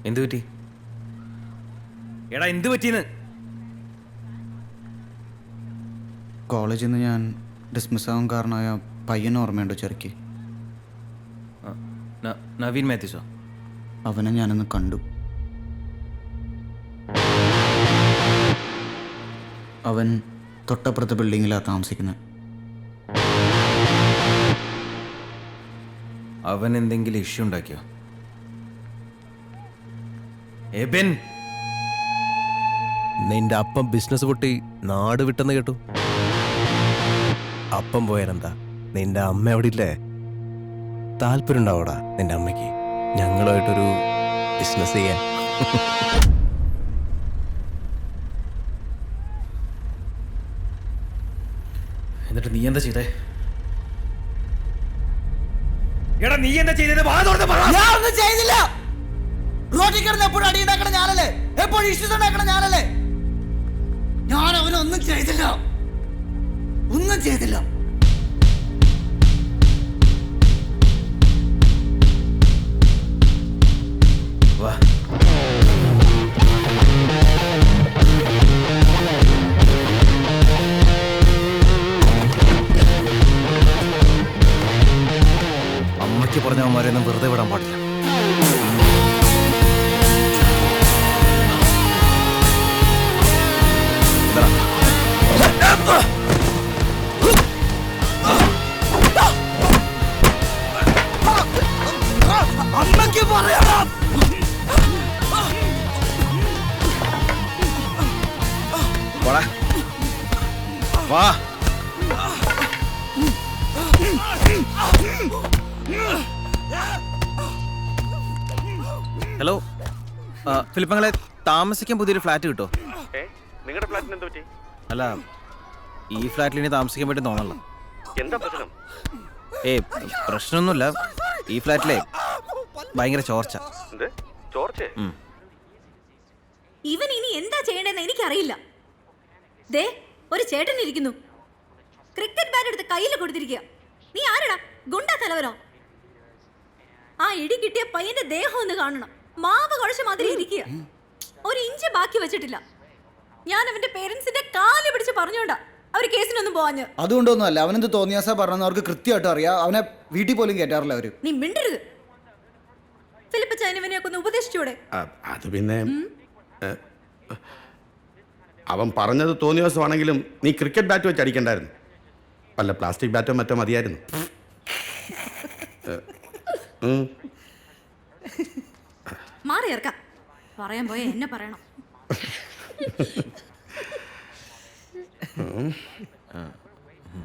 എന്തു പറ്റി? എടാ എന്തു പറ്റിയെന്ന്? കോളേജിൽ നിന്ന് ഞാൻ ഡിസ്മിസ് ആവാൻ കാരണമായ പയ്യനെ ഓർമ്മയുണ്ടോ ചെറുക്കി? നവീൻ മാത്യുസോ? അവനെ ഞാനൊന്ന് കണ്ടു. അവൻ തൊട്ടപ്പുറത്തെ ബിൽഡിങ്ങിലാണ് താമസിക്കുന്നത്. അവൻ എന്തെങ്കിലും ഇഷ്യൂ ഉണ്ടാക്കിയോ? എബിൻ, നിന്റെ അപ്പം ബിസിനസ് പൊട്ടി നാട് വിട്ടെന്ന് കേട്ടു. അപ്പം പോയാലെന്താ, നിന്റെ അമ്മ അവിടെ ഇല്ലേ? താല്പര്യം ഉണ്ടാവൂടാ നിന്റെ അമ്മയ്ക്ക് ഞങ്ങളുമായിട്ടൊരു ബിസിനസ് ചെയ്യാൻ? എന്നിട്ട് നീ എന്താ ചെയ്തേ? എടാ നീ എന്താ ചെയ്തത്? ഞാൻ ഒന്നും ചെയ്തില്ല. റോഡിൽ കിടന്ന് എപ്പോഴും അടി ഉണ്ടാക്കണ ഞാനല്ലേ? എപ്പോഴും ഇഷ്യൂസ് ഉണ്ടാക്കണ ഞാനല്ലേ? ഞാൻ അവനൊന്നും ചെയ്തില്ല, ഒന്നും ചെയ്തില്ല. വാ. അമ്മയ്ക്ക് പറഞ്ഞവന്മാരെയൊന്നും വെറുതെ വിടാൻ പാടില്ല. അമ്മയ്ക്ക് പറയണം. വാ. ഹലോ ഫിലിപ്പങ്ങളെ, താമസിക്കാൻ പുതിയൊരു ഫ്ലാറ്റ് കിട്ടോ? നിങ്ങളുടെ ഫ്ലാറ്റിന് എന്താ പറ്റി? അല്ല, ഈ ഫ്ലാറ്റിൽ ഇനി താമസിക്കാൻ പറ്റും തോന്നല്ലോ. എന്താ പ്രശ്നം? പ്രശ്നമൊന്നുമില്ല. ഈ ഫ്ലാറ്റിലെ ഭയങ്കര ചോർച്ച. ഇവൻ ഇനി എന്താ ചെയ്യേണ്ടതെന്ന് എനിക്കറിയില്ല. ദേ ഒരു ചേട്ടൻ ഇരിക്കുന്നു, ക്രിക്കറ്റ് ബാറ്റ് എടുത്ത് കയ്യിൽ കൊടുത്തിരിക്കുക. നീ ആരടാ? ഗുണ്ടാ തലവനോ? ആ ഇടി കിട്ടിയ പയ്യന്റെ ദേഹം ഒന്ന് കാണണം. മാവ് കുഴച്ച മാതിരി ഇരിക്കുക, ഒരു ഇഞ്ച് ബാക്കി വെച്ചിട്ടില്ല. ഞാൻ അവന്റെ പേരൻസിന്റെ കാല് പിടിച്ച് പറഞ്ഞോണ്ടാ അവര് കേസിനൊന്നും പോവാഞ്ഞ്. അതുകൊണ്ടൊന്നും അല്ല, അവനെന്ത് തോന്നിയാസാ പറഞ്ഞെന്ന് അവർക്ക് കൃത്യമായിട്ട് അറിയാം. അവനെ വീട്ടിൽ പോലും കയറ്റാറില്ല അവര്. നീ മിണ്ടരുത്. ഫിലിപ്പ് ചൈനവിനെയൊക്കെ ഒന്ന് ഉപദേശിച്ചൂടെ? അത് പിന്നെ അവൻ പറഞ്ഞത് തോന്നിയ ദിവസമാണെങ്കിലും നീ ക്രിക്കറ്റ് ബാറ്റ് വെച്ച് അടിക്കണ്ടായിരുന്നു, വല്ല പ്ലാസ്റ്റിക് ബാറ്റോ മറ്റോ മതിയായിരുന്നു. മാറി ഇറക്കാം. പറയാൻ പോയ എന്നെ പറയണം.